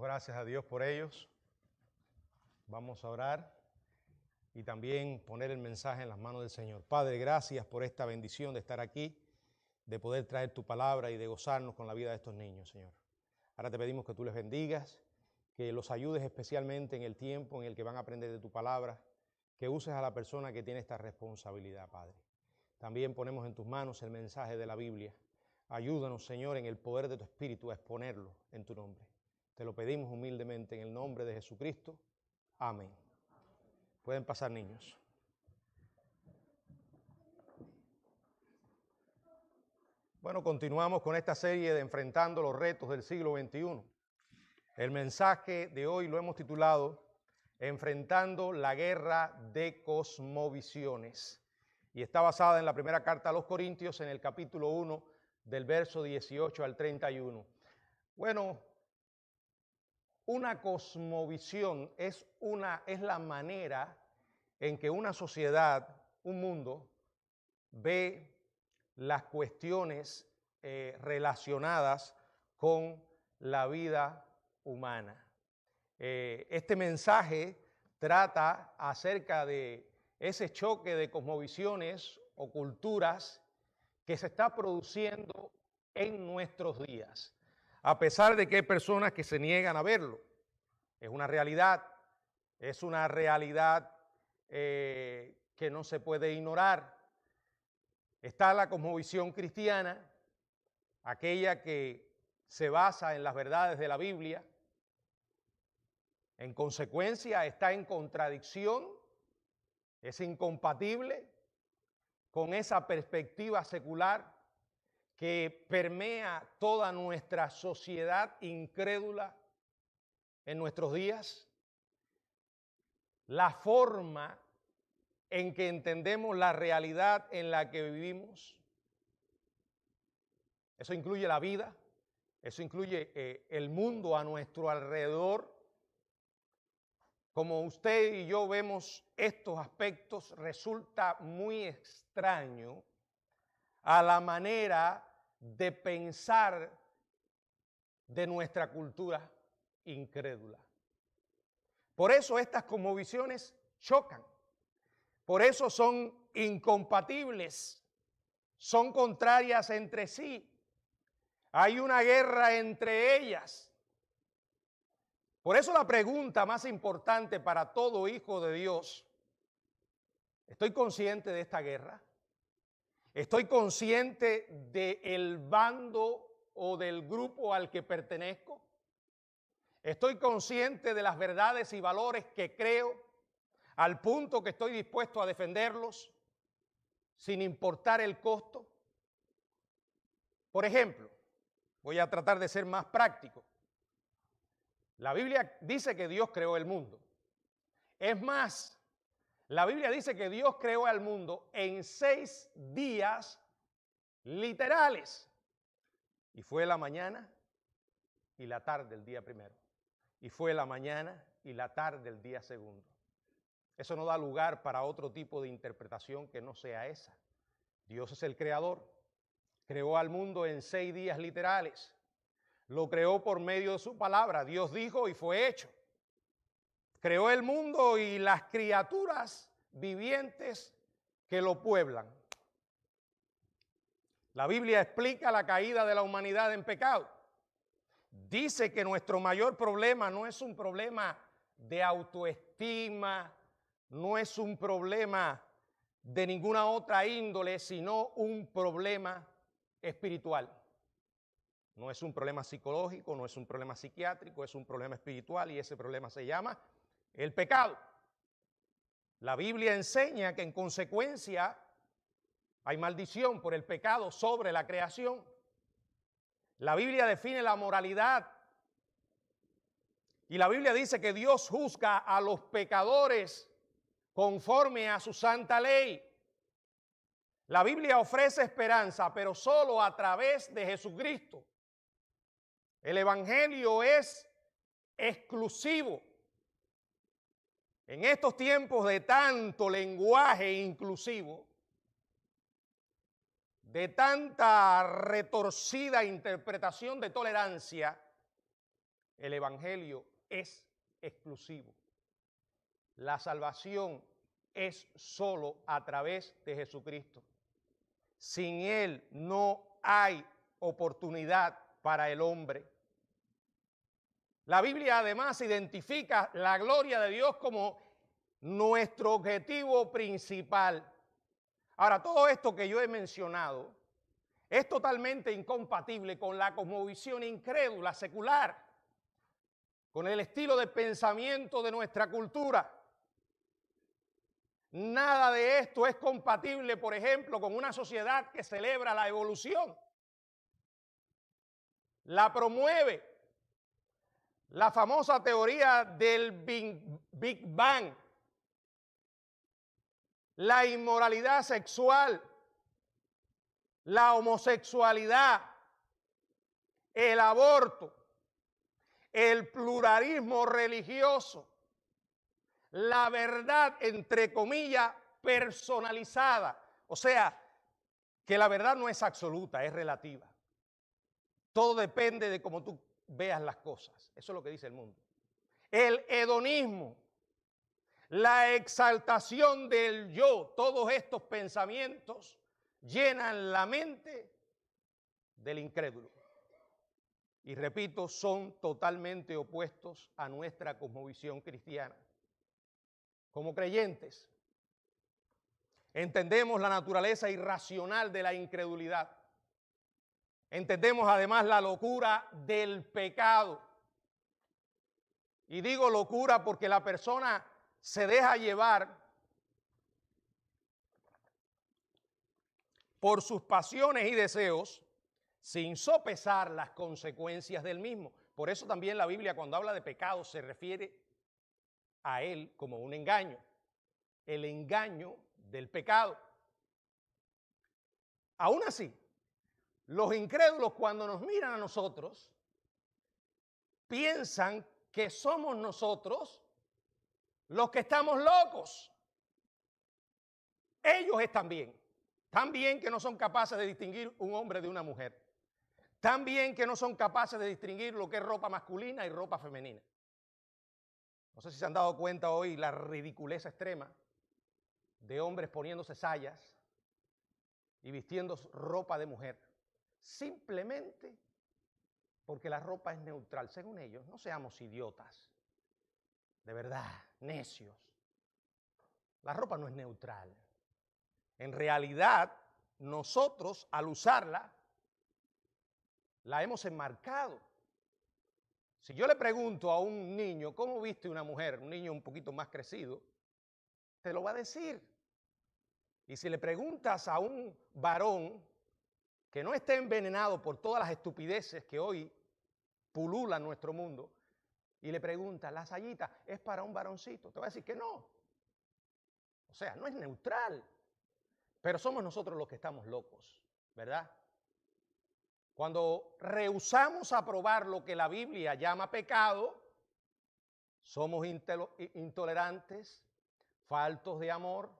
Damos gracias a Dios por ellos. Vamos a orar y también poner el mensaje en las manos del Señor. Padre, gracias por esta bendición de estar aquí, de poder traer tu palabra y de gozarnos con la vida de estos niños, Señor. Ahora te pedimos que tú les bendigas, que los ayudes especialmente en el tiempo en el que van a aprender de tu palabra, que uses a la persona que tiene esta responsabilidad, Padre. También ponemos en tus manos el mensaje de la Biblia. Ayúdanos, Señor, en el poder de tu Espíritu a exponerlo en tu nombre. Te lo pedimos humildemente en el nombre de Jesucristo. Amén. Pueden pasar, niños. Bueno, continuamos con esta serie de Enfrentando los retos del siglo XXI. El mensaje de hoy lo hemos titulado Enfrentando la guerra de cosmovisiones. Y está basada en la primera carta a los Corintios, en el capítulo 1, del verso 18 al 31. Bueno, una cosmovisión es la manera en que una sociedad, un mundo, ve las cuestiones relacionadas con la vida humana. Este mensaje trata acerca de ese choque de cosmovisiones o culturas que se está produciendo en nuestros días, a pesar de que hay personas que se niegan a verlo. Es una realidad que no se puede ignorar. Está la cosmovisión cristiana, aquella que se basa en las verdades de la Biblia. En consecuencia, está en contradicción, es incompatible con esa perspectiva secular que permea toda nuestra sociedad incrédula en nuestros días. La forma en que entendemos la realidad en la que vivimos, eso incluye la vida, eso incluye el mundo a nuestro alrededor. Como usted y yo vemos estos aspectos, resulta muy extraño a la manera de pensar de nuestra cultura incrédula. Por eso estas cosmovisiones chocan, por eso son incompatibles, son contrarias entre sí. Hay una guerra entre ellas. Por eso la pregunta más importante para todo hijo de Dios: ¿estoy consciente de esta guerra? ¿Estoy consciente del bando o del grupo al que pertenezco? ¿Estoy consciente de las verdades y valores que creo al punto que estoy dispuesto a defenderlos sin importar el costo? Por ejemplo, voy a tratar de ser más práctico. La Biblia dice que Dios creó el mundo. Es más, la Biblia dice que Dios creó el mundo en 6 días literales. Y fue la mañana y la tarde del día primero. Y fue la mañana y la tarde del día segundo. Eso no da lugar para otro tipo de interpretación que no sea esa. Dios es el creador. Creó al mundo en 6 días literales. Lo creó por medio de su palabra. Dios dijo y fue hecho. Creó el mundo y las criaturas vivientes que lo pueblan. La Biblia explica la caída de la humanidad en pecado. Dice que nuestro mayor problema no es un problema de autoestima, no es un problema de ninguna otra índole, sino un problema espiritual. No es un problema psicológico, no es un problema psiquiátrico, es un problema espiritual y ese problema se llama el pecado. La Biblia enseña que en consecuencia hay maldición por el pecado sobre la creación. La Biblia define la moralidad y la Biblia dice que Dios juzga a los pecadores conforme a su santa ley. La Biblia ofrece esperanza, pero solo a través de Jesucristo. El Evangelio es exclusivo. En estos tiempos de tanto lenguaje inclusivo, de tanta retorcida interpretación de tolerancia, el evangelio es exclusivo. La salvación es solo a través de Jesucristo. Sin Él no hay oportunidad para el hombre. La Biblia además identifica la gloria de Dios como nuestro objetivo principal. Ahora, todo esto que yo he mencionado es totalmente incompatible con la cosmovisión incrédula, secular, con el estilo de pensamiento de nuestra cultura. Nada de esto es compatible, por ejemplo, con una sociedad que celebra la evolución. La promueve. La famosa teoría del Big Bang. La inmoralidad sexual. La homosexualidad. El aborto. El pluralismo religioso. La verdad, entre comillas, personalizada. O sea, que la verdad no es absoluta, es relativa. Todo depende de cómo tú veas las cosas. Eso es lo que dice el mundo. El hedonismo, la exaltación del yo, todos estos pensamientos llenan la mente del incrédulo. Y repito, son totalmente opuestos a nuestra cosmovisión cristiana. Como creyentes, entendemos la naturaleza irracional de la incredulidad. Entendemos además la locura del pecado. Y digo locura porque la persona se deja llevar por sus pasiones y deseos sin sopesar las consecuencias del mismo. Por eso también la Biblia, cuando habla de pecado, se refiere a él como un engaño, el engaño del pecado. Aún así, los incrédulos cuando nos miran a nosotros, piensan que somos nosotros los que estamos locos. Ellos están bien que no son capaces de distinguir un hombre de una mujer, tan bien que no son capaces de distinguir lo que es ropa masculina y ropa femenina. No sé si se han dado cuenta hoy la ridiculez extrema de hombres poniéndose sayas y vistiendo ropa de mujer, simplemente porque la ropa es neutral. Según ellos, no seamos idiotas, de verdad, necios. La ropa no es neutral. En realidad, nosotros al usarla, la hemos enmarcado. Si yo le pregunto a un niño, ¿cómo viste una mujer? Un niño un poquito más crecido, te lo va a decir. Y si le preguntas a un varón que no esté envenenado por todas las estupideces que hoy pululan nuestro mundo, y le preguntas, ¿la sayita es para un varoncito? Te va a decir que no. O sea, no es neutral. Pero somos nosotros los que estamos locos, ¿verdad? Cuando rehusamos aprobar lo que la Biblia llama pecado, somos intolerantes, faltos de amor.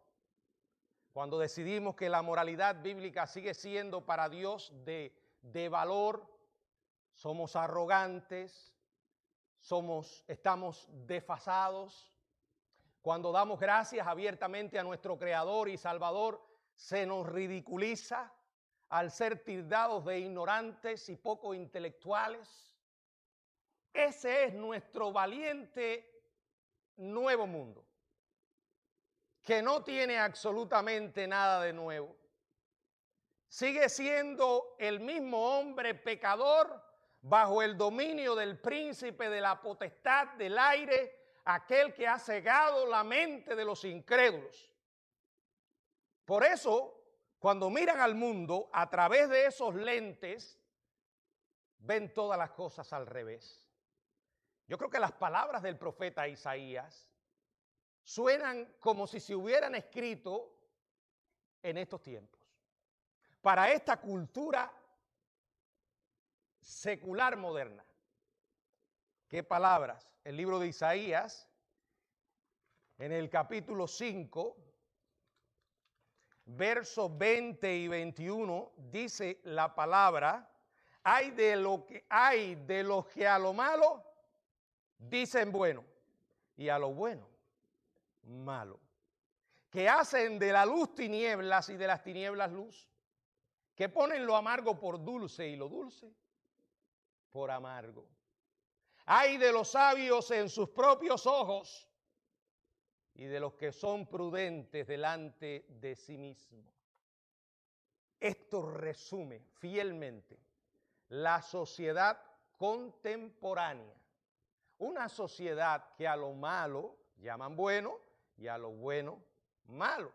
Cuando decidimos que la moralidad bíblica sigue siendo para Dios de valor, somos arrogantes, estamos desfasados. Cuando damos gracias abiertamente a nuestro Creador y Salvador, se nos ridiculiza al ser tildados de ignorantes y poco intelectuales. Ese es nuestro valiente nuevo mundo, que no tiene absolutamente nada de nuevo. Sigue siendo el mismo hombre pecador bajo el dominio del príncipe de la potestad del aire, aquel que ha cegado la mente de los incrédulos. Por eso, cuando miran al mundo a través de esos lentes, ven todas las cosas al revés. Yo creo que las palabras del profeta Isaías suenan como si se hubieran escrito en estos tiempos. Para esta cultura secular moderna. ¿Qué palabras? El libro de Isaías, en el capítulo 5, versos 20 y 21, dice la palabra: hay de los que a lo malo dicen bueno, y a lo bueno, malo. Que hacen de la luz tinieblas y de las tinieblas luz. Que ponen lo amargo por dulce y lo dulce por amargo. Ay de los sabios en sus propios ojos y de los que son prudentes delante de sí mismos. Esto resume fielmente la sociedad contemporánea. Una sociedad que a lo malo llaman bueno y a lo bueno malo.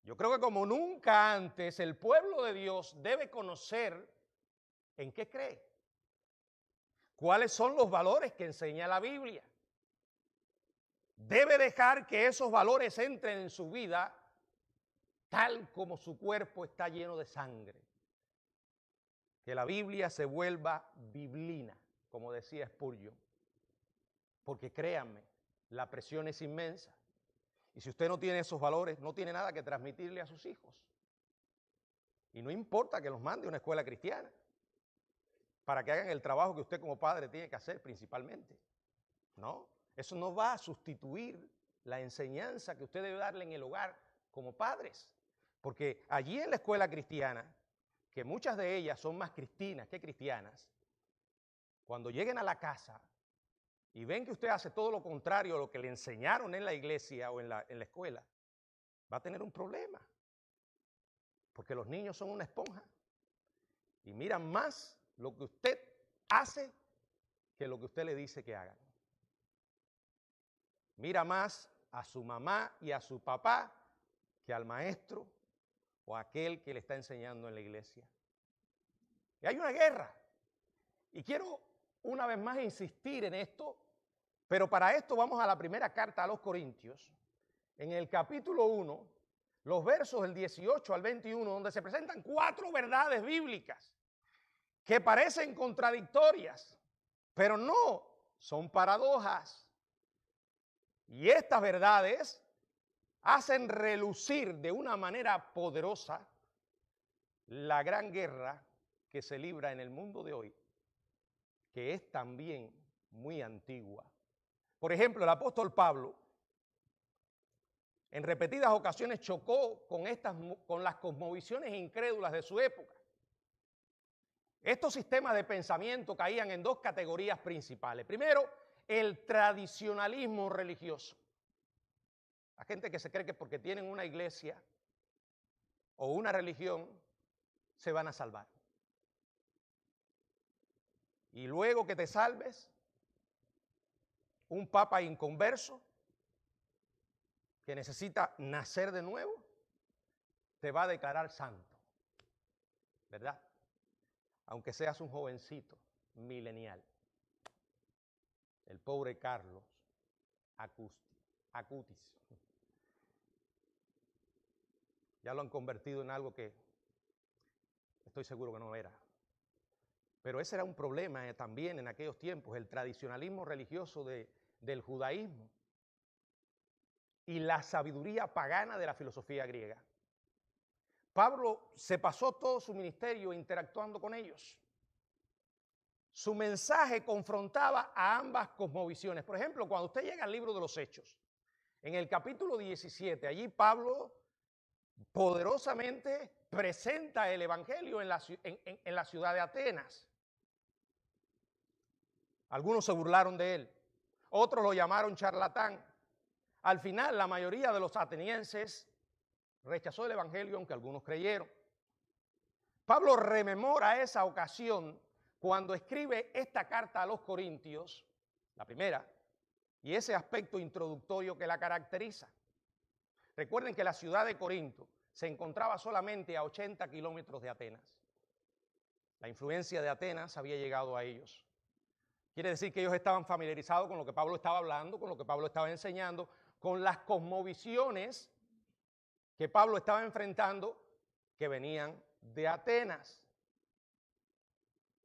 Yo creo que como nunca antes el pueblo de Dios debe conocer en qué cree. ¿Cuáles son los valores que enseña la Biblia? Debe dejar que esos valores entren en su vida tal como su cuerpo está lleno de sangre. Que la Biblia se vuelva biblina, como decía Spurgeon. Porque créanme, la presión es inmensa. Y si usted no tiene esos valores, no tiene nada que transmitirle a sus hijos. Y no importa que los mande a una escuela cristiana para que hagan el trabajo que usted como padre tiene que hacer principalmente. No, eso no va a sustituir la enseñanza que usted debe darle en el hogar como padres. Porque allí en la escuela cristiana, que muchas de ellas son más cristinas que cristianas, cuando lleguen a la casa y ven que usted hace todo lo contrario a lo que le enseñaron en la iglesia o en la escuela, va a tener un problema. Porque los niños son una esponja y miran más lo que usted hace que lo que usted le dice que hagan. Mira más a su mamá y a su papá que al maestro o a aquel que le está enseñando en la iglesia. Y hay una guerra. Y quiero una vez más insistir en esto, pero para esto vamos a la primera carta a los Corintios, en el capítulo 1, los versos del 18 al 21, donde se presentan 4 verdades bíblicas que parecen contradictorias, pero no, son paradojas. Y estas verdades hacen relucir de una manera poderosa la gran guerra que se libra en el mundo de hoy, que es también muy antigua. Por ejemplo, el apóstol Pablo en repetidas ocasiones chocó con las cosmovisiones incrédulas de su época. Estos sistemas de pensamiento caían en 2 categorías principales. Primero, el tradicionalismo religioso. La gente que se cree que porque tienen una iglesia o una religión se van a salvar. Y luego que te salves, un papa inconverso que necesita nacer de nuevo, te va a declarar santo, ¿verdad? Aunque seas un jovencito milenial. El pobre Carlos Acutis. Ya lo han convertido en algo que estoy seguro que no era. Pero ese era un problema también en aquellos tiempos, el tradicionalismo religioso del judaísmo y la sabiduría pagana de la filosofía griega. Pablo se pasó todo su ministerio interactuando con ellos. Su mensaje confrontaba a ambas cosmovisiones. Por ejemplo, cuando usted llega al libro de los Hechos, en el capítulo 17, allí Pablo poderosamente presenta el evangelio en la ciudad de Atenas. Algunos se burlaron de él, otros lo llamaron charlatán. Al final, la mayoría de los atenienses rechazó el evangelio, aunque algunos creyeron. Pablo rememora esa ocasión cuando escribe esta carta a los Corintios, la primera, y ese aspecto introductorio que la caracteriza. Recuerden que la ciudad de Corinto se encontraba solamente a 80 kilómetros de Atenas. La influencia de Atenas había llegado a ellos. Quiere decir que ellos estaban familiarizados con lo que Pablo estaba hablando, con lo que Pablo estaba enseñando, con las cosmovisiones que Pablo estaba enfrentando, que venían de Atenas.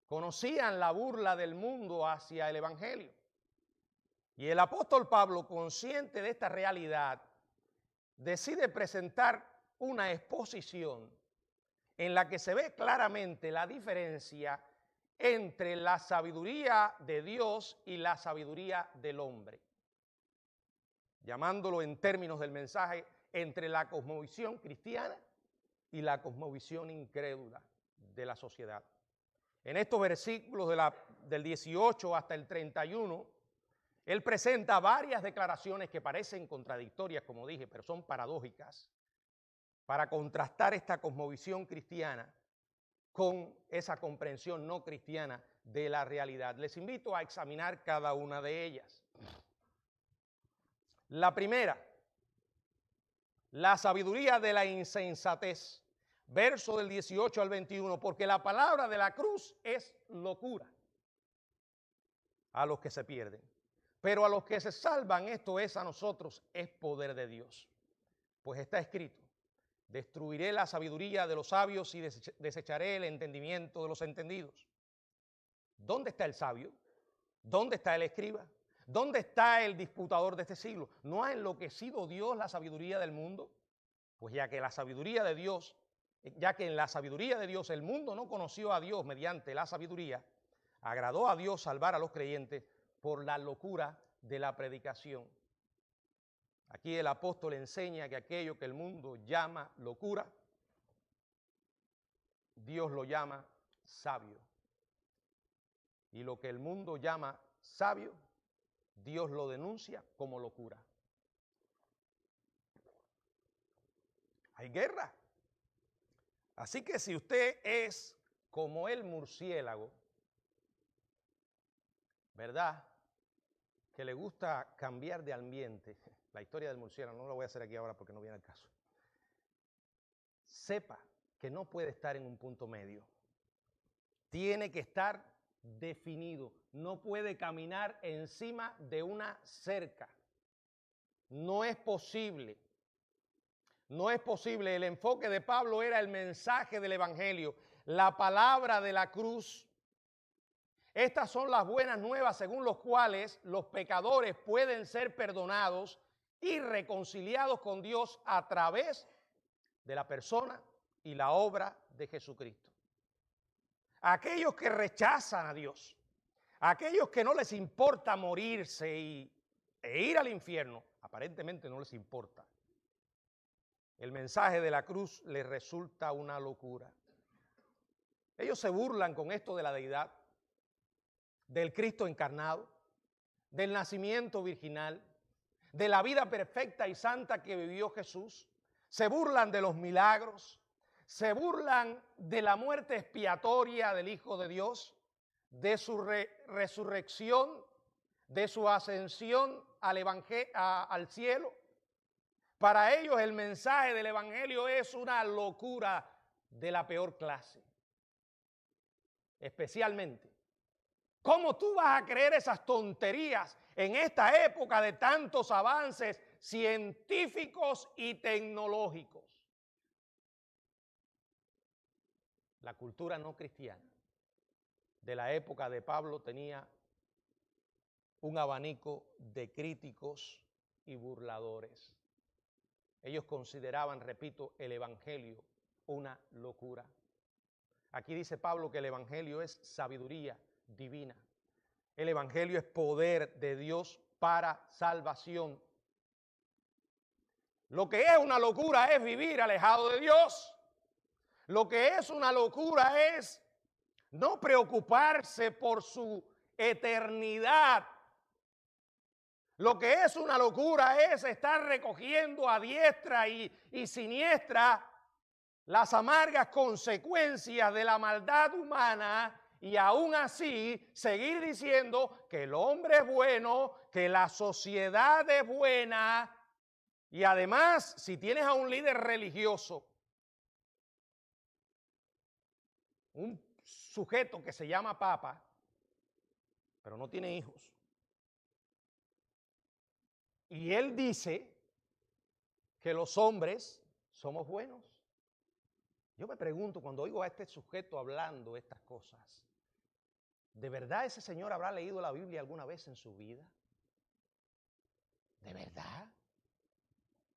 Conocían la burla del mundo hacia el evangelio. Y el apóstol Pablo, consciente de esta realidad, decide presentar una exposición en la que se ve claramente la diferencia entre la sabiduría de Dios y la sabiduría del hombre, llamándolo en términos del mensaje, entre la cosmovisión cristiana y la cosmovisión incrédula de la sociedad. En estos versículos del 18 hasta el 31, él presenta varias declaraciones que parecen contradictorias, como dije, pero son paradójicas, para contrastar esta cosmovisión cristiana con esa comprensión no cristiana de la realidad. Les invito a examinar cada una de ellas. La primera, la sabiduría de la insensatez. Verso del 18 al 21, porque la palabra de la cruz es locura a los que se pierden, pero a los que se salvan, esto es a nosotros, es poder de Dios. Pues está escrito, destruiré la sabiduría de los sabios y desecharé el entendimiento de los entendidos. ¿Dónde está el sabio? ¿Dónde está el escriba? ¿Dónde está el disputador de este siglo? ¿No ha enloquecido Dios la sabiduría del mundo? Pues ya que en la sabiduría de Dios el mundo no conoció a Dios mediante la sabiduría, agradó a Dios salvar a los creyentes por la locura de la predicación. Aquí el apóstol enseña que aquello que el mundo llama locura, Dios lo llama sabio. Y lo que el mundo llama sabio, Dios lo denuncia como locura. Hay guerra. Así que si usted es como el murciélago, ¿verdad?, que le gusta cambiar de ambiente, la historia del murciélago no la voy a hacer aquí ahora porque no viene al caso, sepa que no puede estar en un punto medio. Tiene que estar definido. No puede caminar encima de una cerca. No es posible. No es posible. El enfoque de Pablo era el mensaje del Evangelio, la palabra de la cruz. Estas son las buenas nuevas según las cuales los pecadores pueden ser perdonados y reconciliados con Dios a través de la persona y la obra de Jesucristo. Aquellos que rechazan a Dios, aquellos que no les importa morirse e ir al infierno, aparentemente no les importa. El mensaje de la cruz les resulta una locura. Ellos se burlan con esto de la deidad, del Cristo encarnado, del nacimiento virginal, de la vida perfecta y santa que vivió Jesús. Se burlan de los milagros, se burlan de la muerte expiatoria del Hijo de Dios, de su resurrección, de su ascensión al cielo. Para ellos el mensaje del Evangelio es una locura de la peor clase. Especialmente, ¿cómo tú vas a creer esas tonterías en esta época de tantos avances científicos y tecnológicos? La cultura no cristiana de la época de Pablo tenía un abanico de críticos y burladores. Ellos consideraban, repito, el Evangelio una locura. Aquí dice Pablo que el Evangelio es sabiduría divina. El Evangelio es poder de Dios para salvación. Lo que es una locura es vivir alejado de Dios. Lo que es una locura es no preocuparse por su eternidad. Lo que es una locura es estar recogiendo a diestra y siniestra las amargas consecuencias de la maldad humana y aún así seguir diciendo que el hombre es bueno, que la sociedad es buena y además si tienes a un líder religioso, un sujeto que se llama papa, pero no tiene hijos, y él dice que los hombres somos buenos. Yo me pregunto cuando oigo a este sujeto hablando estas cosas, ¿de verdad ese señor habrá leído la Biblia alguna vez en su vida? ¿De verdad?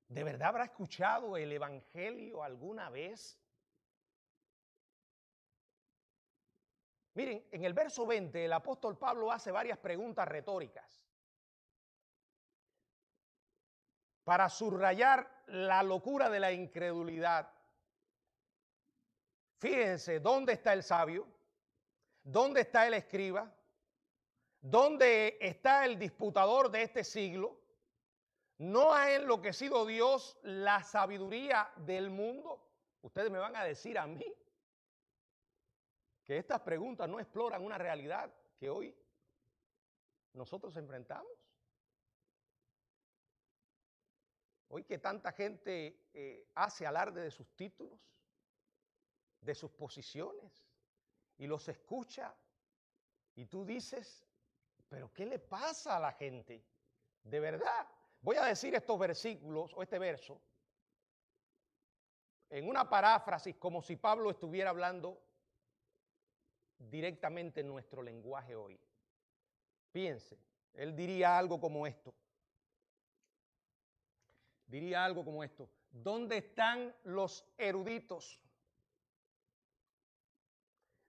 ¿De verdad habrá escuchado el Evangelio alguna vez? Miren, en el verso 20 el apóstol Pablo hace varias preguntas retóricas para subrayar la locura de la incredulidad. Fíjense, ¿dónde está el sabio? ¿Dónde está el escriba? ¿Dónde está el disputador de este siglo? ¿No ha enloquecido Dios la sabiduría del mundo? Ustedes me van a decir a mí que estas preguntas no exploran una realidad que hoy nosotros enfrentamos. Hoy que tanta gente hace alarde de sus títulos, de sus posiciones, y los escucha, y tú dices, ¿pero qué le pasa a la gente? De verdad, voy a decir estos versículos o este verso en una paráfrasis como si Pablo estuviera hablando directamente en nuestro lenguaje hoy. Piense, él diría algo como esto. Diría algo como esto. ¿Dónde están los eruditos?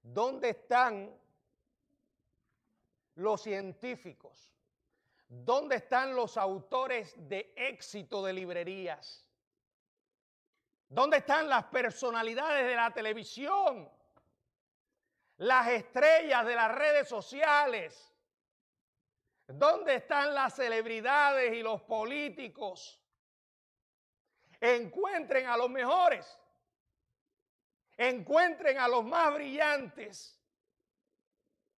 ¿Dónde están los científicos? ¿Dónde están los autores de éxito de librerías? ¿Dónde están las personalidades de la televisión? Las estrellas de las redes sociales. ¿Dónde están las celebridades y los políticos? Encuentren a los mejores. Encuentren a los más brillantes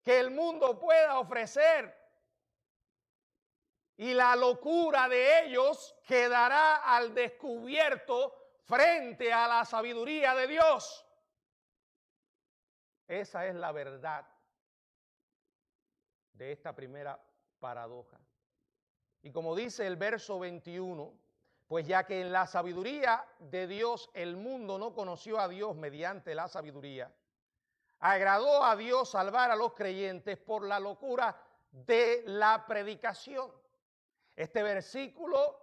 que el mundo pueda ofrecer. Y la locura de ellos quedará al descubierto frente a la sabiduría de Dios. Esa es la verdad de esta primera paradoja. Y como dice el verso 21, pues ya que en la sabiduría de Dios el mundo no conoció a Dios mediante la sabiduría, agradó a Dios salvar a los creyentes por la locura de la predicación. Este versículo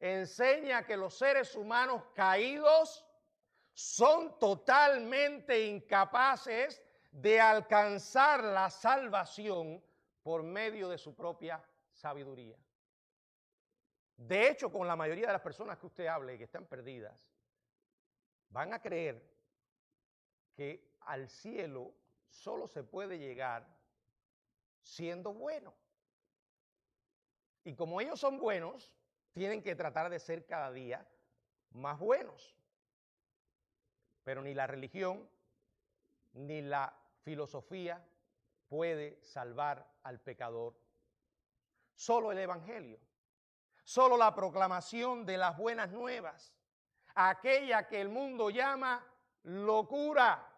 enseña que los seres humanos caídos son totalmente incapaces de alcanzar la salvación por medio de su propia sabiduría. De hecho, con la mayoría de las personas que usted hable y que están perdidas, van a creer que al cielo solo se puede llegar siendo bueno. Y como ellos son buenos, tienen que tratar de ser cada día más buenos. Pero ni la religión ni la filosofía puede salvar al pecador. Solo el Evangelio, solo la proclamación de las buenas nuevas, aquella que el mundo llama locura.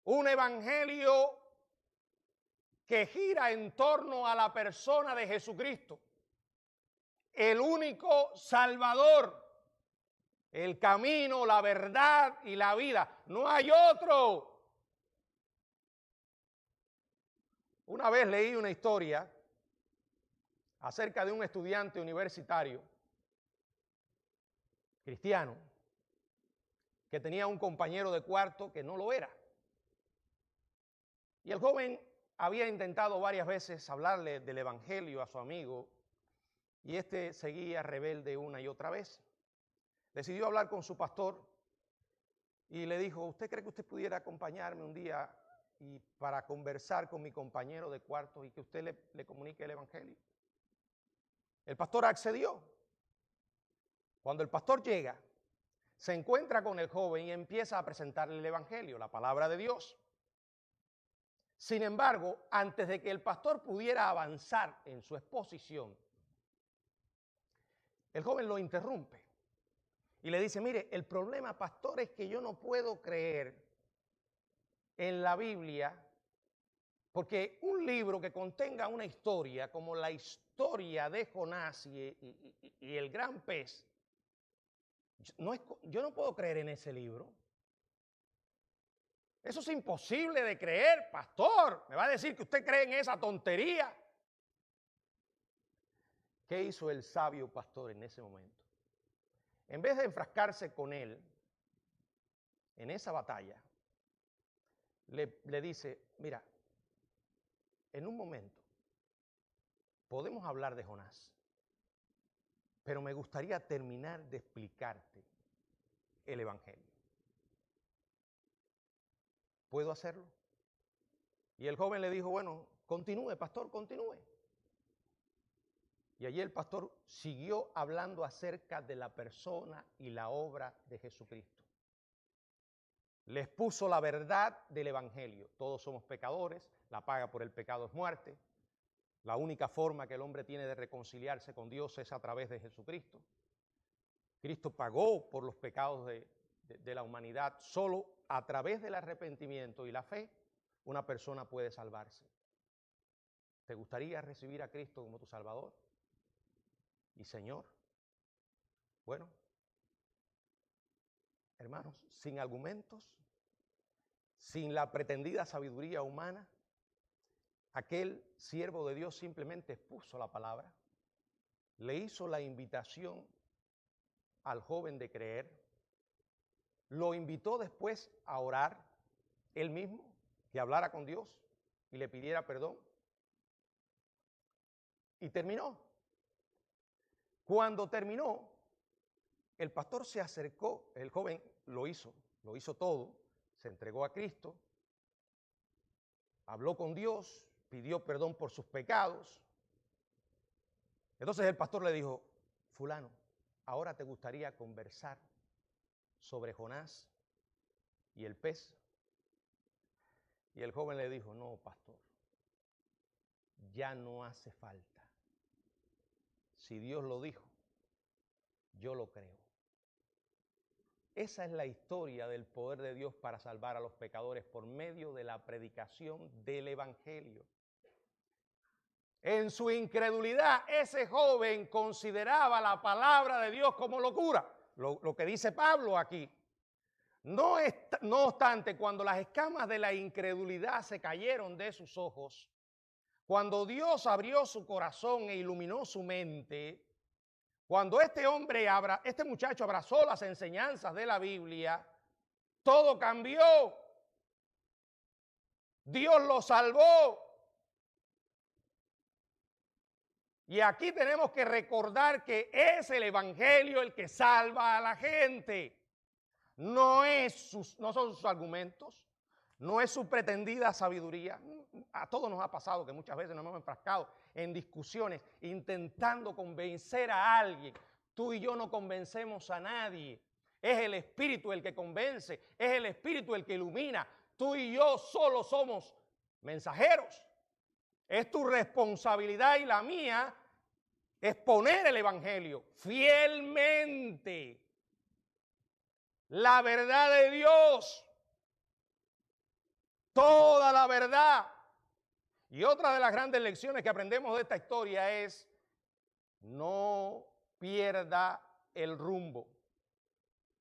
Un evangelio que gira en torno a la persona de Jesucristo, el único Salvador, el camino, la verdad y la vida. No hay otro. Una vez leí una historia acerca de un estudiante universitario cristiano que tenía un compañero de cuarto que no lo era. Y el joven había intentado varias veces hablarle del evangelio a su amigo y este seguía rebelde una y otra vez. Decidió hablar con su pastor y le dijo, ¿usted cree que usted pudiera acompañarme un día y para conversar con mi compañero de cuarto y que usted le comunique el evangelio? El pastor accedió. Cuando el pastor llega, se encuentra con el joven y empieza a presentarle el evangelio, la palabra de Dios. Sin embargo, antes de que el pastor pudiera avanzar en su exposición, el joven lo interrumpe y le dice, mire, el problema, pastor, es que yo no puedo creer en la Biblia porque un libro que contenga una historia como la historia de Jonás y el gran pez, yo no puedo creer en ese libro. Eso es imposible de creer, pastor. Me va a decir que usted cree en esa tontería. ¿Qué hizo el sabio pastor en ese momento? En vez de enfrascarse con él en esa batalla, le dice, mira, en un momento podemos hablar de Jonás, pero me gustaría terminar de explicarte el Evangelio. ¿Puedo hacerlo? Y el joven le dijo, bueno, continúe, pastor, continúe. Y allí el pastor siguió hablando acerca de la persona y la obra de Jesucristo. Les puso la verdad del Evangelio. Todos somos pecadores, la paga por el pecado es muerte. La única forma que el hombre tiene de reconciliarse con Dios es a través de Jesucristo. Cristo pagó por los pecados de la humanidad. Solo a través del arrepentimiento y la fe, una persona puede salvarse. ¿Te gustaría recibir a Cristo como tu Salvador y Señor? Bueno, hermanos, sin argumentos, sin la pretendida sabiduría humana, aquel siervo de Dios simplemente expuso la palabra, le hizo la invitación al joven de creer, lo invitó después a orar él mismo, que hablara con Dios y le pidiera perdón. Y terminó. Cuando terminó, el pastor se acercó, el joven lo hizo todo, se entregó a Cristo, habló con Dios, pidió perdón por sus pecados. Entonces el pastor le dijo, fulano, ¿ahora te gustaría conversar sobre Jonás y el pez? Y el joven le dijo, no, pastor, ya no hace falta. Si Dios lo dijo, yo lo creo. Esa es la historia del poder de Dios para salvar a los pecadores por medio de la predicación del Evangelio. En su incredulidad, ese joven consideraba la palabra de Dios como locura. Lo que dice Pablo aquí. No obstante, cuando las escamas de la incredulidad se cayeron de sus ojos, cuando Dios abrió su corazón e iluminó su mente, cuando este muchacho abrazó las enseñanzas de la Biblia, todo cambió. Dios lo salvó. Y aquí tenemos que recordar que es el Evangelio el que salva a la gente. No son sus argumentos, no es su pretendida sabiduría. A todos nos ha pasado que muchas veces nos hemos enfrascado en discusiones intentando convencer a alguien. Tú y yo no convencemos a nadie. Es el Espíritu el que convence, es el Espíritu el que ilumina. Tú y yo solo somos mensajeros. Es tu responsabilidad y la mía exponer el Evangelio fielmente. La verdad de Dios. Toda la verdad. Y otra de las grandes lecciones que aprendemos de esta historia es no pierda el rumbo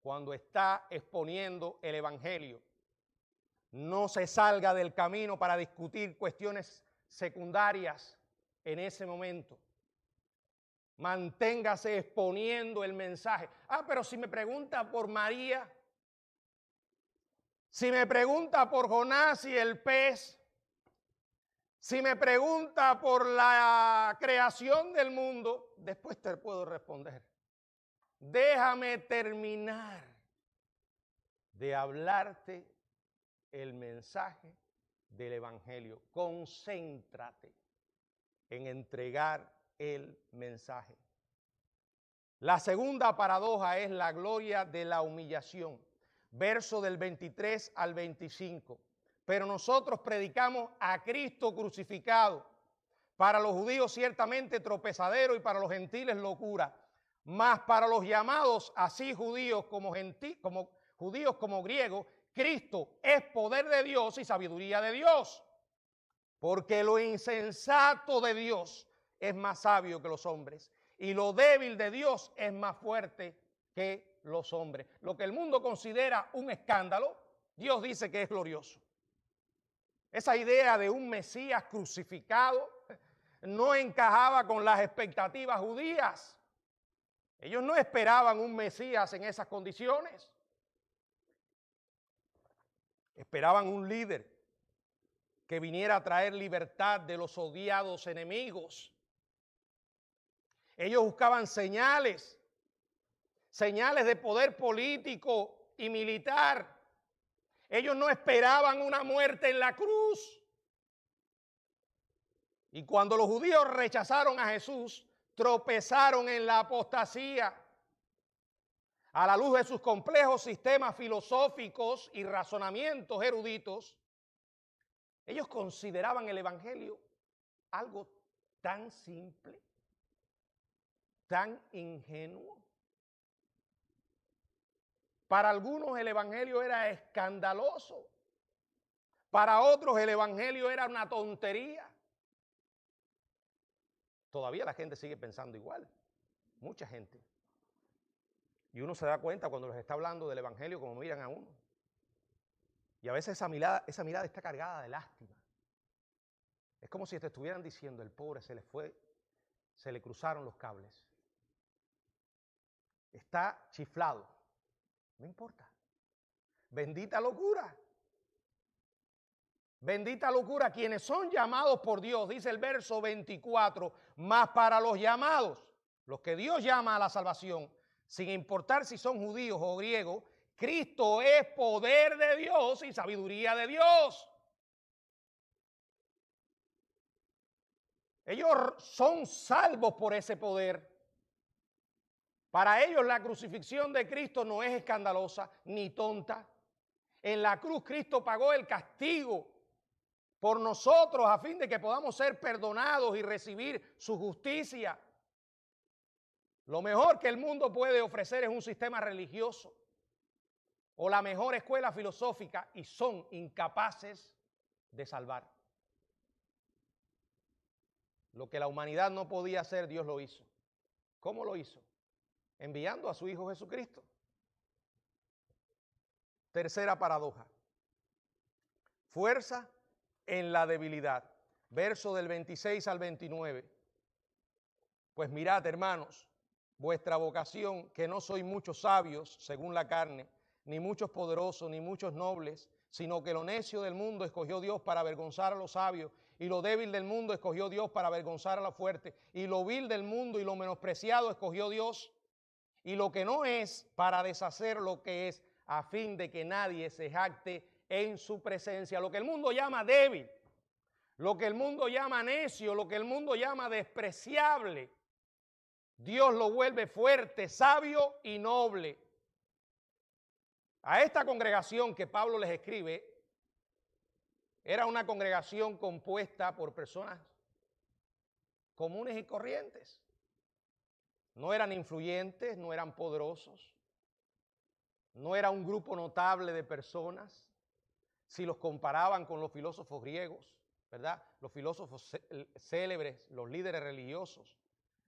cuando está exponiendo el Evangelio. No se salga del camino para discutir cuestiones secundarias en ese momento. Manténgase exponiendo el mensaje. Pero si me pregunta por María, si me pregunta por Jonás y el pez, si me pregunta por la creación del mundo, después te puedo responder. Déjame terminar de hablarte el mensaje del Evangelio. Concéntrate en entregar el mensaje. La segunda paradoja es la gloria de la humillación. Verso del 23 al 25. Pero nosotros predicamos a Cristo crucificado, para los judíos ciertamente tropezadero y para los gentiles locura, mas para los llamados así judíos como griegos, Cristo es poder de Dios y sabiduría de Dios, porque lo insensato de Dios es más sabio que los hombres y lo débil de Dios es más fuerte que los hombres. Lo que el mundo considera un escándalo, Dios dice que es glorioso. Esa idea de un Mesías crucificado no encajaba con las expectativas judías. Ellos no esperaban un Mesías en esas condiciones. Esperaban un líder, que viniera a traer libertad de los odiados enemigos. Ellos buscaban señales de poder político y militar. Ellos no esperaban una muerte en la cruz. Y cuando los judíos rechazaron a Jesús, tropezaron en la apostasía. A la luz de sus complejos sistemas filosóficos y razonamientos eruditos, ellos consideraban el Evangelio algo tan simple, tan ingenuo. Para algunos el Evangelio era escandaloso. Para otros el Evangelio era una tontería. Todavía la gente sigue pensando igual. Mucha gente. Y uno se da cuenta cuando les está hablando del Evangelio como miran a uno. Y a veces esa mirada está cargada de lástima. Es como si te estuvieran diciendo, el pobre se le cruzaron los cables. Está chiflado. No importa. Bendita locura. Bendita locura. Quienes son llamados por Dios, dice el verso 24, más para los llamados, los que Dios llama a la salvación, sin importar si son judíos o griegos, Cristo es poder de Dios y sabiduría de Dios. Ellos son salvos por ese poder. Para ellos la crucifixión de Cristo no es escandalosa ni tonta. En la cruz Cristo pagó el castigo por nosotros a fin de que podamos ser perdonados y recibir su justicia. Lo mejor que el mundo puede ofrecer es un sistema religioso o la mejor escuela filosófica y son incapaces de salvar. Lo que la humanidad no podía hacer, Dios lo hizo. ¿Cómo lo hizo? Enviando a su Hijo Jesucristo. Tercera paradoja. Fuerza en la debilidad. Verso del 26 al 29. Pues mirad, hermanos, vuestra vocación, que no sois muchos sabios, según la carne, ni muchos poderosos, ni muchos nobles, sino que lo necio del mundo escogió Dios para avergonzar a los sabios, y lo débil del mundo escogió Dios para avergonzar a los fuertes, y lo vil del mundo y lo menospreciado escogió Dios, y lo que no es para deshacer lo que es, a fin de que nadie se jacte en su presencia. Lo que el mundo llama débil, lo que el mundo llama necio, lo que el mundo llama despreciable, Dios lo vuelve fuerte, sabio y noble. A esta congregación que Pablo les escribe, era una congregación compuesta por personas comunes y corrientes. No eran influyentes, no eran poderosos, no era un grupo notable de personas. Si los comparaban con los filósofos griegos, ¿verdad? Los filósofos célebres, los líderes religiosos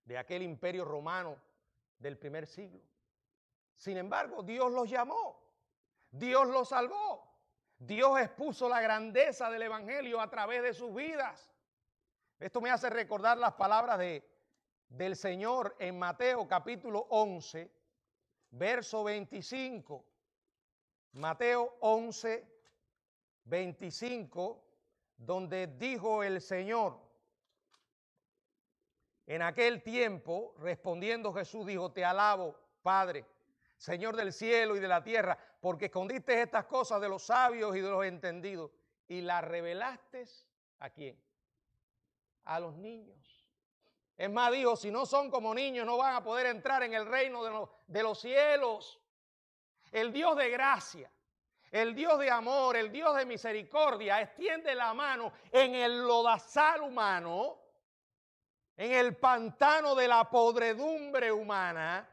de aquel imperio romano del primer siglo. Sin embargo, Dios los llamó, Dios los salvó, Dios expuso la grandeza del Evangelio a través de sus vidas. Esto me hace recordar las palabras del Señor en Mateo capítulo 11, verso 25. Mateo 11, 25, donde dijo el Señor, en aquel tiempo, respondiendo Jesús, dijo, te alabo, Padre, Señor del cielo y de la tierra, porque escondiste estas cosas de los sabios y de los entendidos y las revelaste, ¿a quién? A los niños. Es más, dijo, si no son como niños, no van a poder entrar en el reino de los cielos. El Dios de gracia, el Dios de amor, el Dios de misericordia, extiende la mano en el lodazal humano, en el pantano de la podredumbre humana,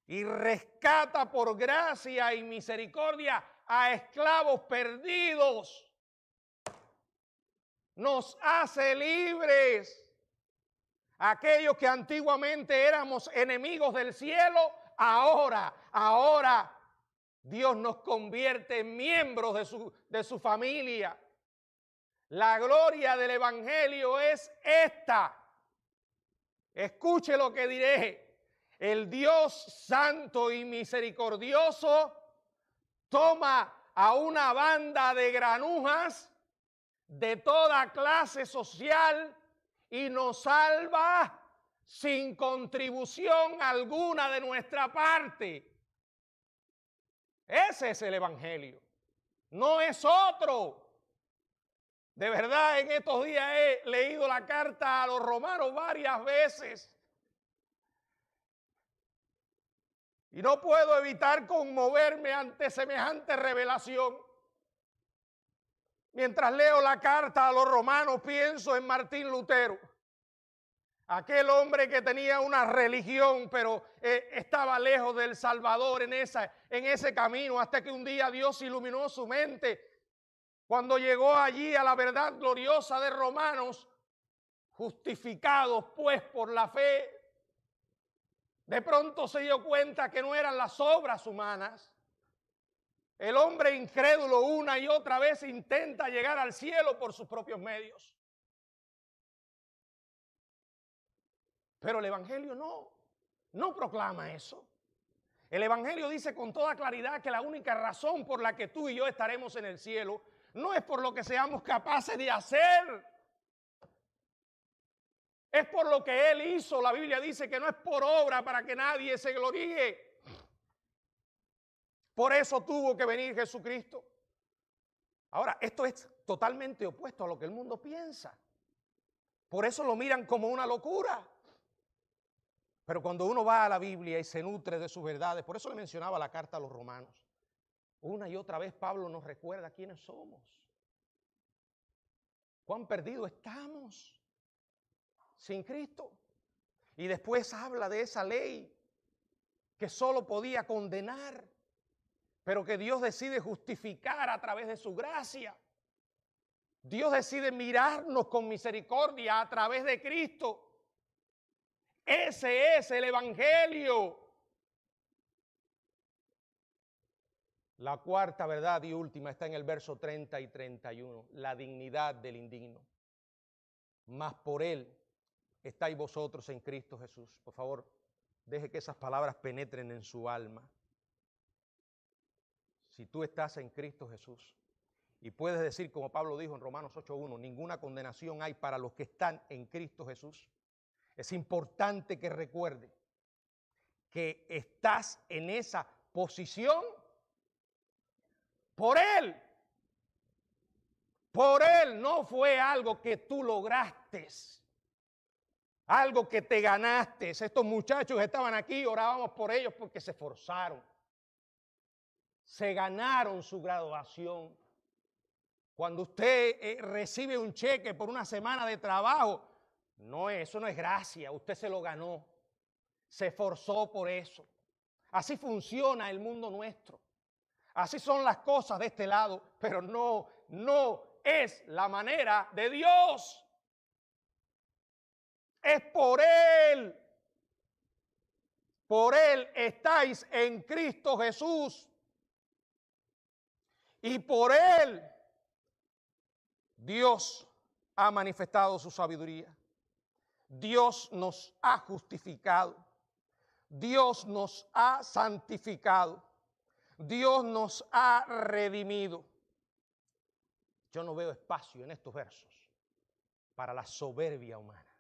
y rescata por gracia y misericordia a esclavos perdidos. Nos hace libres. Aquellos que antiguamente éramos enemigos del cielo, ahora Dios nos convierte en miembros de su familia. La gloria del Evangelio es esta. Escuche lo que diré. El Dios santo y misericordioso toma a una banda de granujas de toda clase social y nos salva sin contribución alguna de nuestra parte. Ese es el Evangelio, no es otro. De verdad, en estos días he leído la carta a los romanos varias veces y no puedo evitar conmoverme ante semejante revelación. Mientras leo la carta a los romanos, pienso en Martín Lutero, aquel hombre que tenía una religión, pero estaba lejos del Salvador en ese camino, hasta que un día Dios iluminó su mente. Cuando llegó allí a la verdad gloriosa de Romanos, justificados pues por la fe, de pronto se dio cuenta que no eran las obras humanas. El hombre incrédulo una y otra vez intenta llegar al cielo por sus propios medios. Pero el Evangelio no proclama eso. El Evangelio dice con toda claridad que la única razón por la que tú y yo estaremos en el cielo no es por lo que seamos capaces de hacer. Es por lo que Él hizo. La Biblia dice que no es por obra para que nadie se gloríe. Por eso tuvo que venir Jesucristo. Ahora, esto es totalmente opuesto a lo que el mundo piensa. Por eso lo miran como una locura. Pero cuando uno va a la Biblia y se nutre de sus verdades, por eso le mencionaba la carta a los romanos, una y otra vez Pablo nos recuerda quiénes somos. Cuán perdidos estamos sin Cristo. Y después habla de esa ley que solo podía condenar, pero que Dios decide justificar a través de su gracia. Dios decide mirarnos con misericordia a través de Cristo. Ese es el Evangelio. La cuarta verdad y última está en el verso 30 y 31. La dignidad del indigno. Mas por Él estáis vosotros en Cristo Jesús. Por favor, deje que esas palabras penetren en su alma. Si tú estás en Cristo Jesús y puedes decir, como Pablo dijo en Romanos 8:1, ninguna condenación hay para los que están en Cristo Jesús. Es importante que recuerde que estás en esa posición por Él. Por Él, no fue algo que tú lograste, algo que te ganaste. Estos muchachos estaban aquí, orábamos por ellos porque se esforzaron. Se ganaron su graduación. Cuando usted recibe un cheque por una semana de trabajo, eso no es gracia, usted se lo ganó. Se esforzó por eso. Así funciona el mundo nuestro. Así son las cosas de este lado, pero no es la manera de Dios. Es por Él. Por Él estáis en Cristo Jesús. Y por Él Dios ha manifestado su sabiduría. Dios nos ha justificado. Dios nos ha santificado. Dios nos ha redimido. Yo no veo espacio en estos versos para la soberbia humana.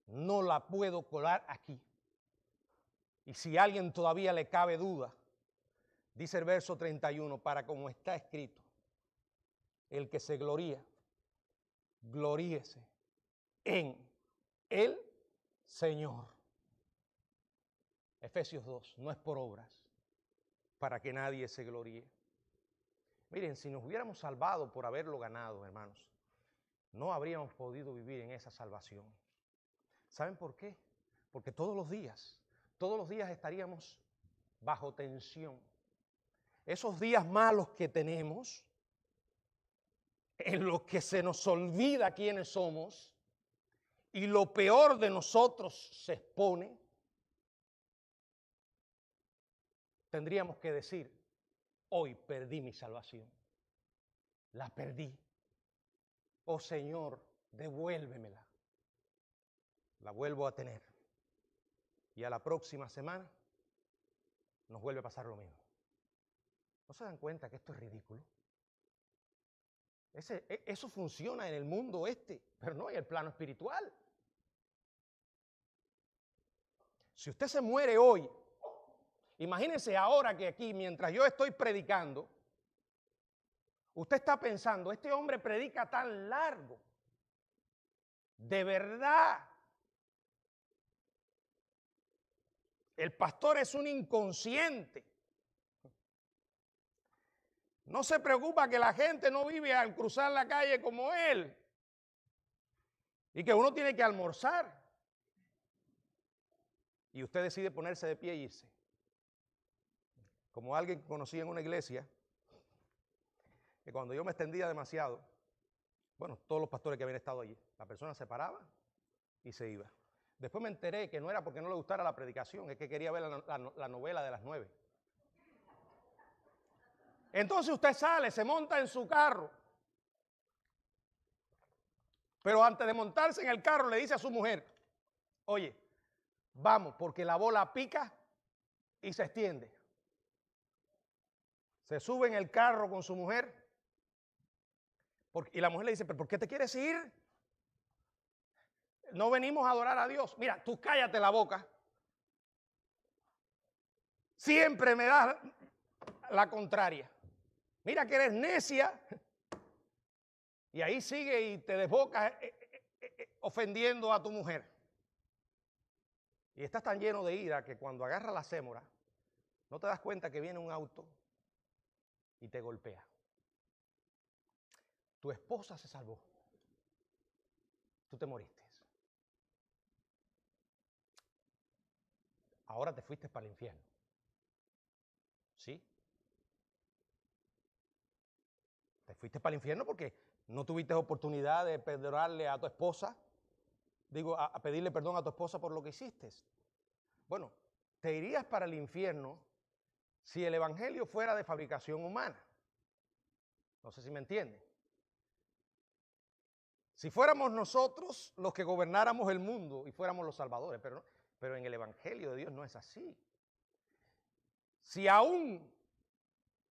No la puedo colar aquí. Y si a alguien todavía le cabe duda, dice el verso 31, para como está escrito, el que se gloría, gloríese en el Señor. Efesios 2, no es por obras, para que nadie se gloríe. Miren, si nos hubiéramos salvado por haberlo ganado, hermanos, no habríamos podido vivir en esa salvación. ¿Saben por qué? Porque todos los días estaríamos bajo tensión. Esos días malos que tenemos, en los que se nos olvida quiénes somos y lo peor de nosotros se expone, tendríamos que decir, hoy perdí mi salvación, la perdí. Oh Señor, devuélvemela. La vuelvo a tener. Y a la próxima semana nos vuelve a pasar lo mismo. ¿No se dan cuenta que esto es ridículo? Eso funciona en el mundo pero no en el plano espiritual. Si usted se muere hoy, imagínense ahora que aquí, mientras yo estoy predicando, usted está pensando, este hombre predica tan largo. De verdad, el pastor es un inconsciente. No se preocupa que la gente no vive al cruzar la calle como él y que uno tiene que almorzar. Y usted decide ponerse de pie e irse. Como alguien que conocí en una iglesia, que cuando yo me extendía demasiado, bueno, todos los pastores que habían estado allí, la persona se paraba y se iba. Después me enteré que no era porque no le gustara la predicación, es que quería ver la novela de las 9. Entonces usted sale, se monta en su carro, pero antes de montarse en el carro le dice a su mujer, oye, vamos, porque la bola pica y se extiende. Se sube en el carro con su mujer y la mujer le dice, ¿pero por qué te quieres ir? No venimos a adorar a Dios. Mira, tú cállate la boca. Siempre me das la contraria. Mira que eres necia. Y ahí sigue y te desbocas ofendiendo a tu mujer. Y estás tan lleno de ira que cuando agarras la sémora, no te das cuenta que viene un auto y te golpea. Tu esposa se salvó. Tú te moriste. Ahora te fuiste para el infierno. ¿Sí? Te fuiste para el infierno porque no tuviste oportunidad de perdonarle a tu esposa. A pedirle perdón a tu esposa por lo que hiciste. Bueno, te irías para el infierno si el evangelio fuera de fabricación humana. No sé si me entienden. Si fuéramos nosotros los que gobernáramos el mundo y fuéramos los salvadores, pero en el evangelio de Dios no es así. Si aún,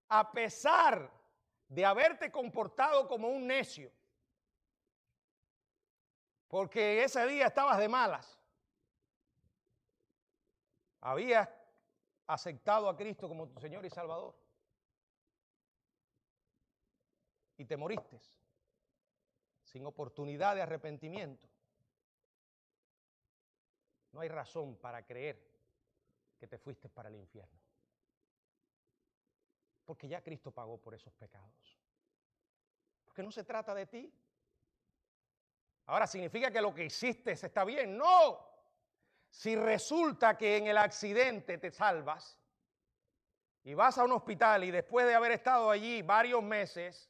a pesar de haberte comportado como un necio, porque ese día estabas de malas, habías aceptado a Cristo como tu Señor y Salvador y te moriste sin oportunidad de arrepentimiento, no hay razón para creer que te fuiste para el infierno. Porque ya Cristo pagó por esos pecados. Porque no se trata de ti. Ahora, ¿significa que lo que hiciste está bien? ¡No! Si resulta que en el accidente te salvas y vas a un hospital y después de haber estado allí varios meses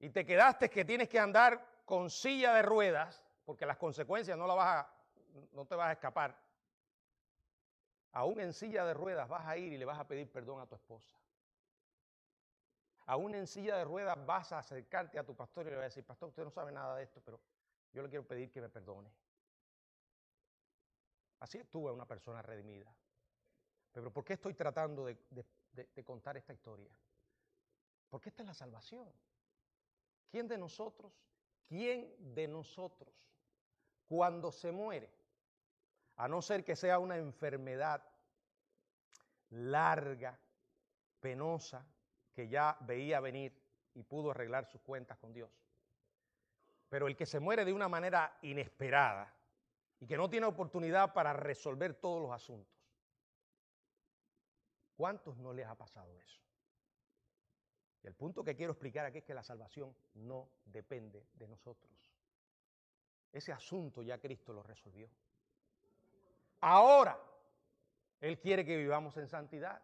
y te quedaste que tienes que andar con silla de ruedas, porque las consecuencias no te vas a escapar, aún en silla de ruedas vas a ir y le vas a pedir perdón a tu esposa. Aún en silla de ruedas vas a acercarte a tu pastor y le vas a decir, pastor, usted no sabe nada de esto, pero yo le quiero pedir que me perdone. Así estuvo una persona redimida. Pero ¿por qué estoy tratando de contar esta historia? Porque esta es la salvación. ¿Quién de nosotros, cuando se muere, a no ser que sea una enfermedad larga, penosa, que ya veía venir y pudo arreglar sus cuentas con Dios? Pero el que se muere de una manera inesperada y que no tiene oportunidad para resolver todos los asuntos, ¿cuántos no les ha pasado eso? Y el punto que quiero explicar aquí es que la salvación no depende de nosotros. Ese asunto ya Cristo lo resolvió. Ahora, Él quiere que vivamos en santidad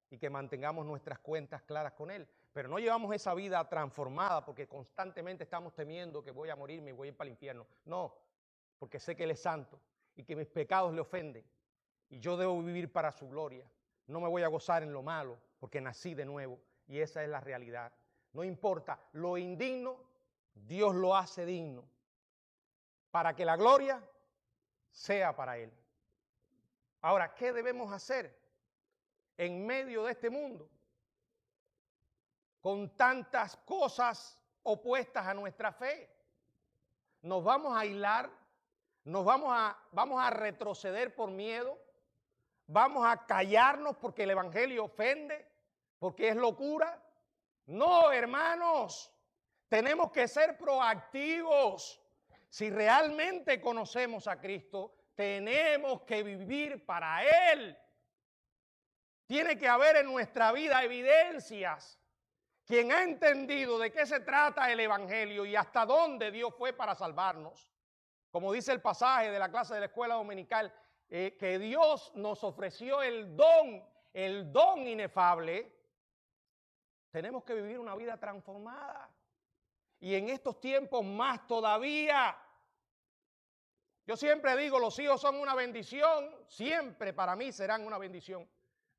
y que mantengamos nuestras cuentas claras con Él. Pero no llevamos esa vida transformada porque constantemente estamos temiendo que voy a morirme y voy a ir para el infierno. No, porque sé que Él es santo y que mis pecados le ofenden. Y yo debo vivir para su gloria. No me voy a gozar en lo malo porque nací de nuevo. Y esa es la realidad. No importa, lo indigno, Dios lo hace digno para que la gloria sea para Él. Ahora, ¿qué debemos hacer en medio de este mundo? Con tantas cosas opuestas a nuestra fe. Nos vamos a aislar, vamos a retroceder por miedo, vamos a callarnos porque el evangelio ofende, porque es locura. No, hermanos, tenemos que ser proactivos. Si realmente conocemos a Cristo, tenemos que vivir para Él. Tiene que haber en nuestra vida evidencias. Quien ha entendido de qué se trata el evangelio y hasta dónde Dios fue para salvarnos, como dice el pasaje de la clase de la escuela dominical, que Dios nos ofreció el don inefable, tenemos que vivir una vida transformada. Y en estos tiempos más todavía. Yo siempre digo, los hijos son una bendición, siempre para mí serán una bendición,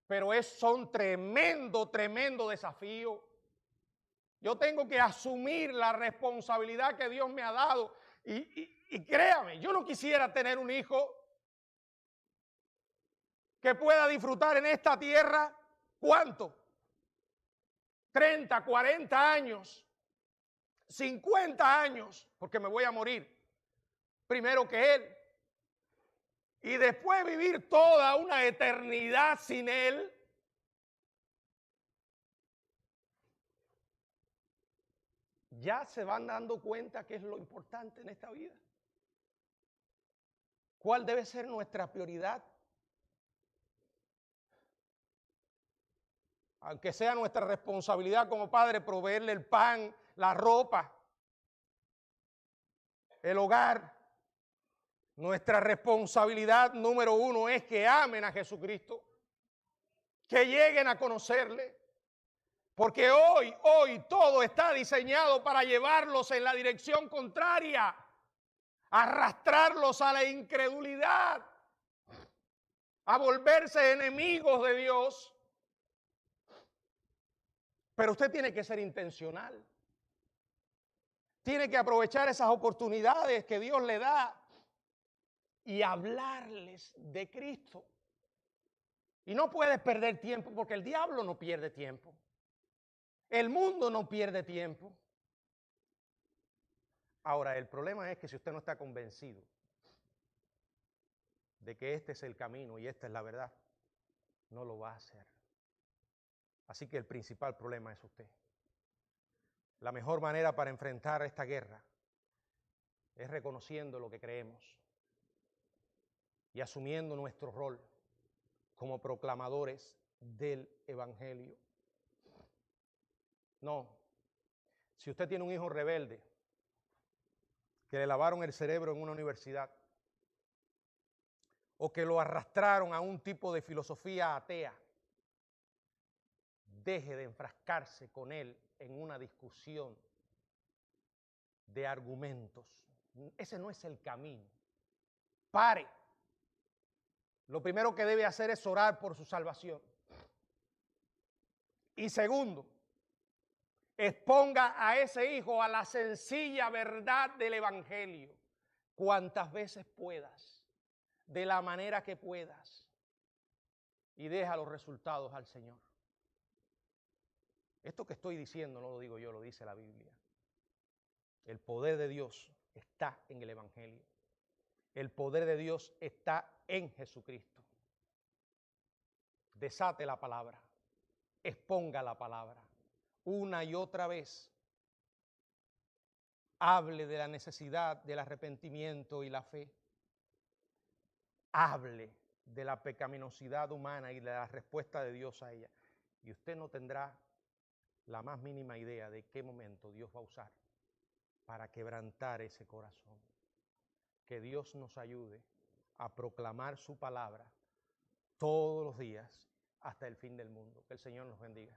pero son tremendo desafío. Yo tengo que asumir la responsabilidad que Dios me ha dado y créame, yo no quisiera tener un hijo que pueda disfrutar en esta tierra, ¿cuánto? 30, 40 años, 50 años, porque me voy a morir primero que Él. Y después vivir toda una eternidad sin Él. Ya se van dando cuenta qué es lo importante en esta vida. ¿Cuál debe ser nuestra prioridad? Aunque sea nuestra responsabilidad como padre proveerle el pan, la ropa, el hogar. Nuestra responsabilidad número uno es que amen a Jesucristo, que lleguen a conocerle, porque hoy todo está diseñado para llevarlos en la dirección contraria, arrastrarlos a la incredulidad, a volverse enemigos de Dios. Pero usted tiene que ser intencional, tiene que aprovechar esas oportunidades que Dios le da y hablarles de Cristo. Y no puedes perder tiempo porque el diablo no pierde tiempo. El mundo no pierde tiempo. Ahora, el problema es que si usted no está convencido de que este es el camino y esta es la verdad, no lo va a hacer. Así que el principal problema es usted. La mejor manera para enfrentar esta guerra es reconociendo lo que creemos y asumiendo nuestro rol como proclamadores del evangelio. No, si usted tiene un hijo rebelde que le lavaron el cerebro en una universidad o que lo arrastraron a un tipo de filosofía atea, deje de enfrascarse con él en una discusión de argumentos. Ese no es el camino. Pare. Lo primero que debe hacer es orar por su salvación. Y segundo, exponga a ese hijo a la sencilla verdad del evangelio cuantas veces puedas, de la manera que puedas, y deja los resultados al Señor. Esto que estoy diciendo no lo digo yo, lo dice la Biblia. El poder de Dios está en el evangelio. El poder de Dios está en Jesucristo. Desate la palabra, exponga la palabra, una y otra vez. Hable de la necesidad del arrepentimiento y la fe. Hable de la pecaminosidad humana y de la respuesta de Dios a ella. Y usted no tendrá la más mínima idea de qué momento Dios va a usar para quebrantar ese corazón. Que Dios nos ayude a proclamar su palabra todos los días hasta el fin del mundo. Que el Señor nos bendiga.